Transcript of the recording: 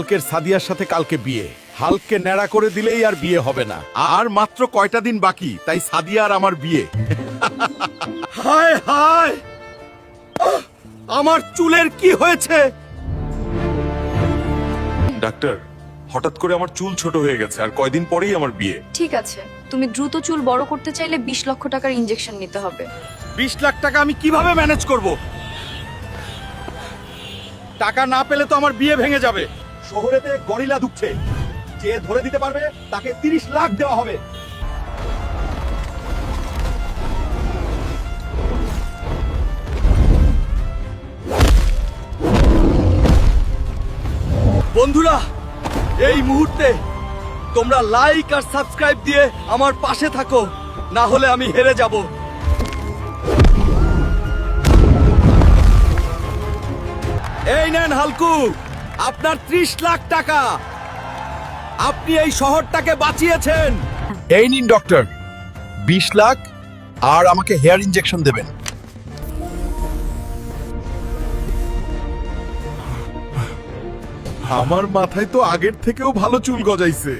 হালকের সাদিয়ার সাথে কালকে বিয়ে। হালককে ন্যাড়া করে দিলেই আর বিয়ে হবে না। আর মাত্র কয়টা দিন বাকি, তাই সাদিয়া আর আমার বিয়ে। হায় হায়, আমার চুলের কি হয়েছে? ডাক্তার, হঠাৎ করে আমার চুল ছোট হয়ে গেছে, আর কয়দিন পরেই আমার বিয়ে। ঠিক আছে, তুমি দ্রুত চুল বড় করতে চাইলে 20 লক্ষ টাকার ইনজেকশন নিতে হবে। 20 লাখ টাকা আমি কিভাবে ম্যানেজ করব? টাকা না পেলে তো আমার বিয়ে ভেঙে যাবে। শহরেতে গরিলা ঢুকছে, যে ধরে দিতে পারবে তাকে 30 লাখ দেওয়া হবে। বন্ধুরা, এই মুহূর্তে তোমরা লাইক আর সাবস্ক্রাইব দিয়ে আমার পাশে থাকো, না হলে আমি হেরে যাব। এই নেন হালকু, আপনার 30 লাখ টাকা। আপনি এই শহরটাকে বাঁচিয়েছেন। এই নিন ডক্টর, 20 লাখ, আর আমাকে হেয়ার ইনজেকশন দেবেন। আমার মাথায় তো আগের থেকেও ভালো চুল গজাইছে।